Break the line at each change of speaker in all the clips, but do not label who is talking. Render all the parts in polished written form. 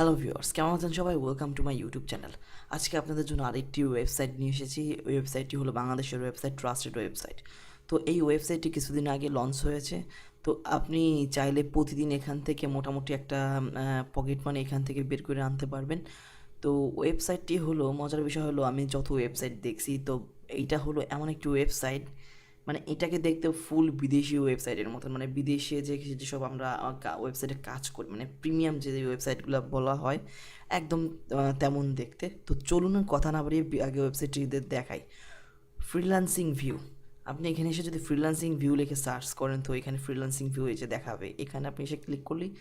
Hello viewers, কেমন আছেন সবাই? Welcome to my YouTube channel. আজকে আপনাদের জন্য আরেকটি ওয়েবসাইট নিয়ে এসেছি। ওই ওয়েবসাইটটি হলো বাংলাদেশের ওয়েবসাইট, ট্রাস্টেড ওয়েবসাইট। তো এই ওয়েবসাইটটি কিছুদিন আগে লঞ্চ হয়েছে। তো আপনি চাইলে প্রতিদিন এখান থেকে মোটামুটি একটা পকেট মানি এখান থেকে বের করে আনতে পারবেন। তো ওয়েবসাইটটি হলো, মজার বিষয় হলো, আমি যত ওয়েবসাইট দেখছি তো এইটা হলো এমন একটি ওয়েবসাইট, মানে এটাকে দেখতে ফুল বিদেশি ওয়েবসাইটের মতন, মানে বিদেশে যেসব আমরা ওয়েবসাইটে কাজ করি, মানে প্রিমিয়াম যে ওয়েবসাইটগুলো বলা হয় একদম তেমন দেখতে। তো চলুন কথা না বাড়িয়ে আগে ওয়েবসাইটটি দেখাই। Freelancing view. আপনি এখানে এসে যদি ফ্রিল্যান্সিং ভিউ লিখে সার্চ করেন তো এখানে ফ্রিল্যান্সিং ভিউ এসে দেখাবে। এখানে আপনি এসে ক্লিক করলেই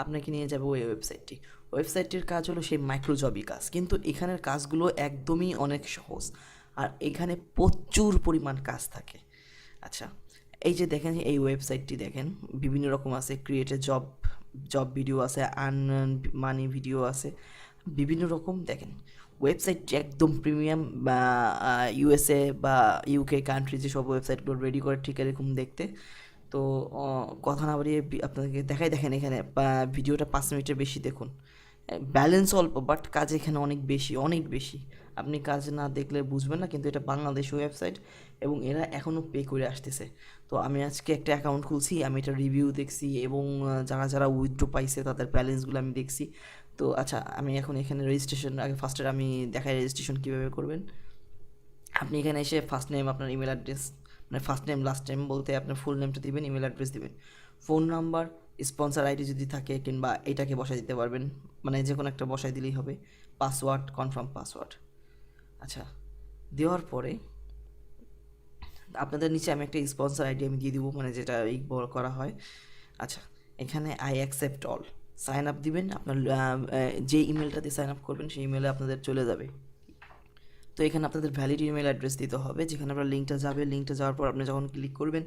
আপনাকে নিয়ে যাবে ওই ওয়েবসাইটটি। ওয়েবসাইটটির কাজ হলো সেই মাইক্রোজবই কাজ, কিন্তু এখানের কাজগুলো একদমই অনেক সহজ আর এখানে প্রচুর পরিমাণ কাজ থাকে। আচ্ছা, এই যে দেখেন এই ওয়েবসাইটটি দেখেন, বিভিন্ন রকম আছে, ক্রিয়েটে জব জব ভিডিও আছে, আর্ন মানি ভিডিও আছে, বিভিন্ন রকম। দেখেন ওয়েবসাইটটি একদম প্রিমিয়াম, বা ইউএসএ বা ইউকে কান্ট্রি যেসব ওয়েবসাইটগুলো রেডি করে ঠিক এরকম দেখতে। তো কথা না বাড়িয়ে আপনাদেরকে দেখাই। দেখেন এখানে ভিডিওটা 5 মিনিটের বেশি দেখুন। ব্যালেন্স অল্প বাট কাজ এখানে অনেক বেশি, অনেক বেশি। আপনি কাজ না দেখলে বুঝবেন না, কিন্তু এটা বাংলাদেশ ওয়েবসাইট এবং এরা এখনও পে করে আসতেছে। তো আমি আজকে একটা অ্যাকাউন্ট খুলছি, আমি এটা রিভিউ দেখছি এবং যারা যারা উইথড্র পাইছে তাদের ব্যালেন্সগুলো আমি দেখছি। তো আচ্ছা, আমি এখন এখানে রেজিস্ট্রেশন আগে ফার্স্টে আমি দেখাই রেজিস্ট্রেশন কীভাবে করবেন। আপনি এখানে এসে ফার্স্ট নেম, আপনার ইমেল অ্যাড্রেস, মানে ফার্স্ট নেম লাস্ট নেম বলতে আপনার ফুল নেমটা দিবেন, ইমেল অ্যাড্রেস দিবেন, ফোন নাম্বার, স্পন্সর আইডি যদি থাকে কিংবা এটাকে বসাই দিতে পারবেন, মানে যে কোনো একটা বসাই দিলেই হবে। Password, confirm password. আচ্ছা, দেওয়ার পরে আপনাদের নিচে আমি একটা স্পন্সর আইডি আমি দিয়ে দিব, মানে যেটা এই করা হয়। আচ্ছা, এখানে I accept all, sign up দিবেন। আপনার যে ইমেলটাতে সাইন আপ করবেন সেই ইমেলে আপনাদের চলে যাবে। তো এখানে আপনাদের ভ্যালিড ইমেল অ্যাড্রেস দিতে হবে, যেখানে আপনার লিঙ্কটা যাবে। লিঙ্কটা যাওয়ার পর আপনি যখন ক্লিক করবেন,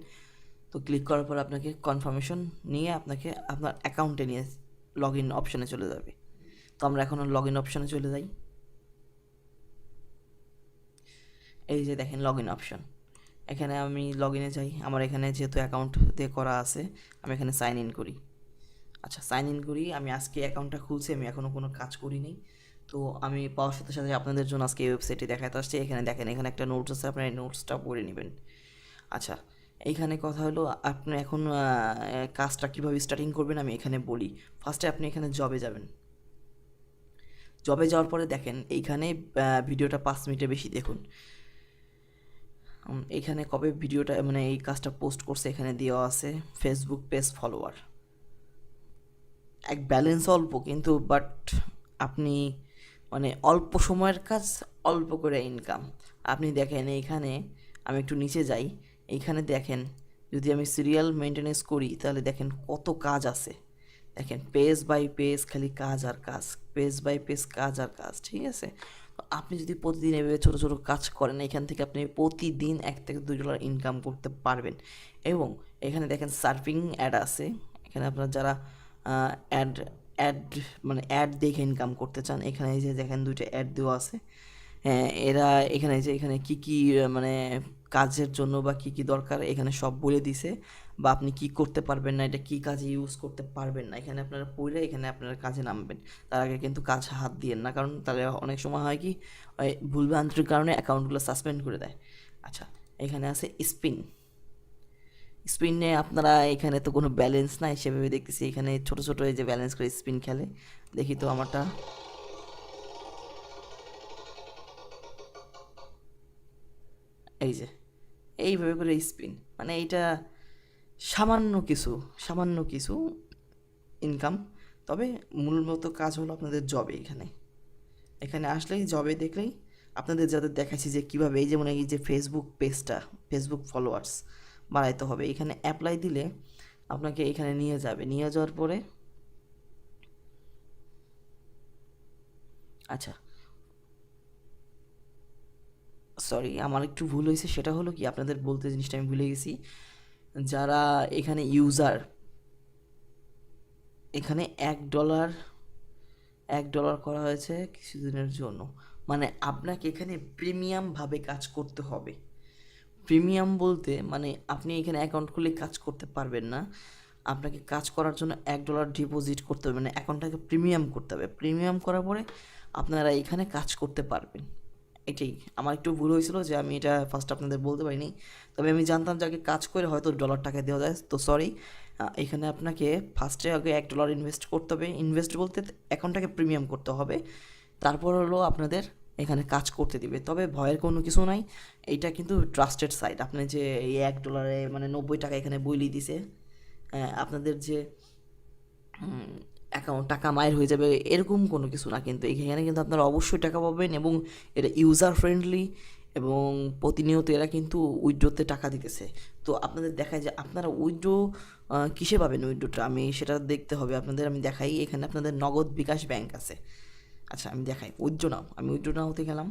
তো ক্লিক করার পর আপনাকে কনফার্মেশন নিয়ে আপনাকে আপনার অ্যাকাউন্টে নিয়ে লগ ইন অপশানে চলে যাবে। তো আমরা এখন লগ ইন অপশানে চলে যাই। এই যে দেখেন লগ ইন অপশান, এখানে আমি লগ ইনে যাই। আমার এখানে যেহেতু অ্যাকাউন্ট দিয়ে করা আছে, আমি এখানে সাইন ইন করি। আচ্ছা, সাইন ইন করি। আমি আজকে অ্যাকাউন্টটা খুলছি, আমি এখনও কোনো কাজ করিনি। তো আমি পাওয়ার সাথে সাথে আপনাদের জন্য আজকে এই ওয়েবসাইটে দেখাতে আসছি। এখানে দেখেন, এখানে একটা নোটস আছে, আপনার এই নোটসটা পড়ে নেবেন। আচ্ছা, এইখানে কথা হলো আপনি এখন কাজটা কীভাবে স্টার্টিং করবেন আমি এখানে বলি। ফার্স্টে আপনি এখানে জবে যাবেন। জবে যাওয়ার পরে দেখেন এইখানে ভিডিওটা 5 মিনিটের বেশি দেখুন। এখানে কবে ভিডিওটা, মানে এই কাজটা পোস্ট করছে এখানে দেওয়া আছে। ফেসবুক পেজ ফলোয়ার, এক ব্যালেন্স অল্প, কিন্তু বাট আপনি মানে অল্প সময়ের কাজ, অল্প করে ইনকাম। আপনি দেখেন এইখানে, আমি একটু নিচে যাই, এইখানে দেখেন যদি আমি সিরিয়াল মেনটেনেন্স করি তাহলে দেখেন কত কাজ আছে। দেখেন পেজ বাই পেজ খালি কাজ আর কাজ, পেজ বাই পেজ কাজ আর কাজ, ঠিক আছে। তো আপনি যদি প্রতিদিন এভাবে ছোটো ছোটো কাজ করেন, এখান থেকে আপনি প্রতিদিন $1 থেকে $2 ইনকাম করতে পারবেন। এবং এখানে দেখেন সার্ফিং অ্যাড আছে, এখানে আপনার যারা অ্যাড অ্যাড মানে অ্যাড দেখে ইনকাম করতে চান, এখানে এই যে দেখেন 2টা অ্যাড দেওয়া আছে। হ্যাঁ, এরা এখানে যে এখানে কি কি মানে কাজের জন্য বা কি কি দরকার এখানে সব বলে দিছে, বা আপনি কি করতে পারবেন না, এটা কি কাজে ইউজ করতে পারবেন না, এখানে আপনারা পড়ে এখানে আপনারা কাজে নামবেন। তার আগে কিন্তু কাজ হাত দিয়েন না, কারণ তাহলে অনেক সময় হয় কি ভুলভ্রান্তির কারণে অ্যাকাউন্টগুলো সাসপেন্ড করে দেয়। আচ্ছা, এখানে আছে স্পিন। স্পিনে আপনারা, এখানে তো কোনো ব্যালেন্স নাই সেভাবে দেখতেছি, এখানে ছোট ছোট এই যে ব্যালেন্স করে স্পিন খেলে। দেখি তো আমারটা, এই যে এইভাবে করে স্পিন, মানে এইটা সামান্য কিছু, সামান্য কিছু ইনকাম। তবে মূলত কাজ হলো আপনাদের জবে। এখানে এখানে আসলেই জবে দেখলেই আপনাদের যাদের দেখাচ্ছি যে কীভাবে, এই যেমন এই যে ফেসবুক পেজটা, ফেসবুক ফলোয়ার্স বাড়াইতে হবে, এখানে অ্যাপ্লাই দিলে আপনাকে এখানে নিয়ে যাবে। নিয়ে যাওয়ার পরে আচ্ছা, সরি আমার একটু ভুল হয়েছে, সেটা হলো কি আপনাদের বলতে জিনিসটা আমি ভুলে গেছি। যারা এখানে ইউজার, এখানে $1 করা হয়েছে কিছুদিনের জন্য, মানে আপনাকে এখানে প্রিমিয়ামভাবে কাজ করতে হবে। প্রিমিয়াম বলতে মানে আপনি এখানে অ্যাকাউন্ট খুলে কাজ করতে পারবেন না, আপনাকে কাজ করার জন্য $1 ডিপোজিট করতে হবে, মানে অ্যাকাউন্টটাকে প্রিমিয়াম করতে হবে। প্রিমিয়াম করার পরে আপনারা এখানে কাজ করতে পারবেন। এটাই আমার একটু ভুল হয়েছিল যে আমি এটা ফার্স্ট আপনাদের বলতে পারিনি, তবে আমি জানতাম যে আগে কাজ করে হয়তো ডলার টাকা দেওয়া যায়। তো সরি, এখানে আপনাকে ফার্স্টে আগে $1 ইনভেস্ট করতে হবে। ইনভেস্ট বলতে অ্যাকাউন্টটাকে প্রিমিয়াম করতে হবে, তারপর হলো আপনাদের এখানে কাজ করতে দিবে। তবে ভয়ের কোনো কিছু নাই, এইটা কিন্তু ট্রাস্টেড সাইট। আপনি যে এই $1 মানে 90 টাকা এখানে বইলি দিছে, আপনাদের যে অ্যাকাউন্ট টাকা মায়ের হয়ে যাবে এরকম কোনো কিছু না, কিন্তু এখানে কিন্তু আপনারা অবশ্যই টাকা পাবেন এবং এটা ইউজার ফ্রেন্ডলি এবং প্রতিনিয়ত এরা কিন্তু উইথড্রোতে টাকা দিতেছে। তো আপনাদের দেখায় যে আপনারা উইথড্রো কিসে পাবেন উইথড্রোটা, আমি সেটা দেখতে হবে আপনাদের। আমি দেখাই, এখানে আপনাদের নগদ বিকাশ ব্যাংক আছে। আচ্ছা আমি দেখাই উইথড্রো নাও, আমি উইথড্রো নাওতে গেলাম।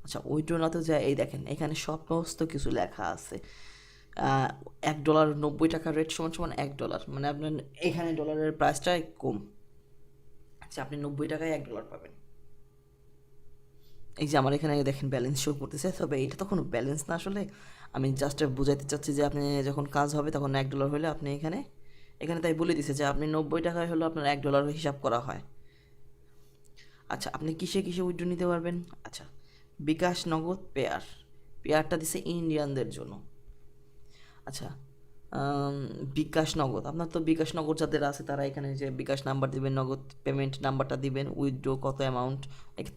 আচ্ছা উইথড্রো নাওতে যায়, এই দেখেন এখানে সমস্ত কিছু লেখা আছে। $1 90 টাকা রেট সমান সমান $1, মানে আপনার এখানে ডলারের প্রাইসটা কম। আচ্ছা আপনি 90 টাকায় $1 পাবেন। এই যে আমার এখানে দেখেন ব্যালেন্স শো করতেছে, তবে এটা তো কোনো ব্যালেন্স না আসলে, আমি জাস্ট বুঝাইতে চাচ্ছি যে আপনি যখন কাজ হবে তখন $1 হলে আপনি এখানে এখানে তাই বলে দিছে যে আপনি 90 টাকায় হলো আপনার $1 হিসাব করা হয়। আচ্ছা আপনি কিসে কিসে উইথড্র নিতে পারবেন? আচ্ছা বিকাশ নগদ পেয়ার, পেয়ারটা দিছে ইন্ডিয়ানদের জন্য। আচ্ছা বিকাশ নগদ, আপনার তো বিকাশ নগদ যাদের আছে তারা এখানে যে বিকাশ নাম্বার দিবেন, নগদ পেমেন্ট নাম্বারটা দিবেন, উইথড্র কত অ্যামাউন্ট।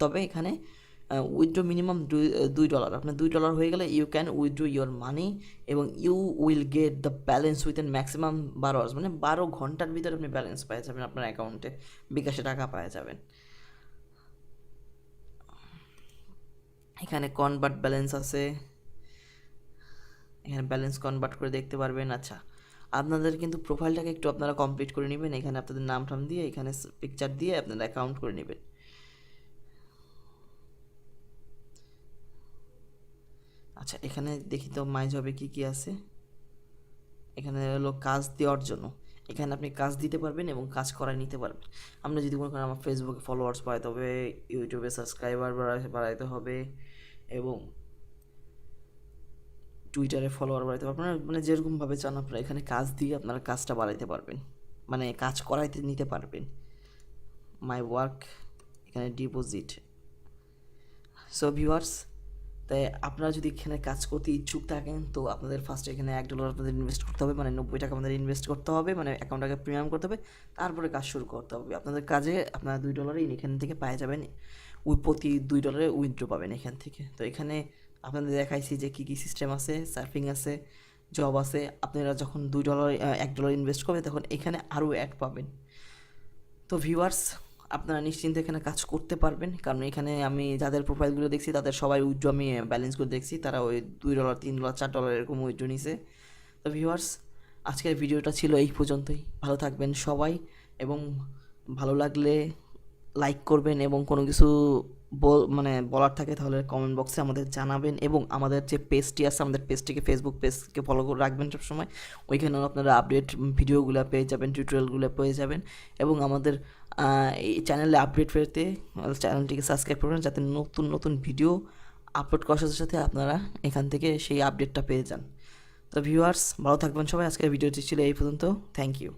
তবে এখানে উইথড্র মিনিমাম $2। আপনার $2 হয়ে গেলে you can withdraw your money এবং you will get the balance within maximum 12 hours, মানে 12 ঘন্টার ভিতরে আপনি ব্যালেন্স পেয়ে যাবেন, আপনার অ্যাকাউন্টে বিকাশে টাকা পেয়ে যাবেন। এখানে কনভার্ট ব্যালেন্স আছে, এখানে ব্যালেন্স কনভার্ট করে দেখতে পারবেন। আচ্ছা আপনাদের কিন্তু প্রোফাইলটাকে একটু আপনারা কমপ্লিট করে নেবেন, এখানে আপনাদের নাম টাম দিয়ে এখানে পিকচার দিয়ে আপনারা অ্যাকাউন্ট করে নেবেন। আচ্ছা এখানে দেখি তো মাই জবে কী কী আছে। এখানে হলো কাজ দেওয়ার জন্য, এখানে আপনি কাজ দিতে পারবেন এবং কাজ করায় নিতে পারবেন। আমরা যদি মনে করেন আমার ফেসবুকে ফলোয়ার্স বাড়াইতে হবে, ইউটিউবে সাবস্ক্রাইবার বাড়াইতে হবে এবং টুইটারে ফলোয়ার বাড়াইতে পারবেন, মানে যেরকমভাবে চান আপনারা এখানে কাজ দিয়ে আপনারা কাজটা বাড়াইতে পারবেন, মানে কাজ করাইতে নিতে পারবেন। মাই ওয়ার্ক, এখানে ডিপোজিট। সো ভিউয়ার্স, তাই আপনারা যদি এখানে কাজ করতে ইচ্ছুক থাকেন তো আপনাদের ফার্স্টে এখানে $1 আপনাদের ইনভেস্ট করতে হবে, মানে 90 টাকা আপনাদের ইনভেস্ট করতে হবে, মানে অ্যাকাউন্টটাকে প্রিমিয়াম করতে হবে, তারপরে কাজ শুরু করতে হবে। আপনাদের কাজে আপনারা $2 এখান থেকে পেয়ে যাবেন, প্রতি $2 উইথড্র পাবেন এখান থেকে। তো এখানে আপনাদের দেখাইছি যে কী কী সিস্টেম আছে, সার্ফিং আছে, জব আছে। আপনারা যখন $1 ইনভেস্ট করবেন তখন এখানে আরও অ্যাড পাবেন। তো ভিউয়ার্স আপনারা নিশ্চিন্তে এখানে কাজ করতে পারবেন, কারণ এখানে আমি যাদের প্রোফাইলগুলো দেখছি তাদের সবাই উইথড্র আমি ব্যালেন্সগুলো দেখছি, তারা ওই $2 $3 $4 এরকম উইথড্র নিছে। তো ভিউয়ার্স আজকের ভিডিওটা ছিল এই পর্যন্তই, ভালো থাকবেন সবাই এবং ভালো লাগলে লাইক করবেন এবং কোনো কিছু মানে বলার থাকে তাহলে কমেন্ট বক্সে আমাদের জানাবেন এবং আমাদের যে পেজটি আছে আমাদের পেজটিকে ফেসবুক পেজকে ফলো করে রাখবেন সবসময়, ওইখানেও আপনারা আপডেট ভিডিওগুলো পেয়ে যাবেন, টিউটোরিয়ালগুলো পেয়ে যাবেন এবং আমাদের এই চ্যানেলে আপডেট পেতে চ্যানেলটিকে সাবস্ক্রাইব করবেন যাতে নতুন নতুন ভিডিও আপলোড করার সাথে সাথে আপনারা এখান থেকে সেই আপডেটটা পেয়ে যান। তো ভিউয়ার্স ভালো থাকবেন সবাই, আজকের ভিডিওটি ছিল এই পর্যন্ত, থ্যাংক ইউ।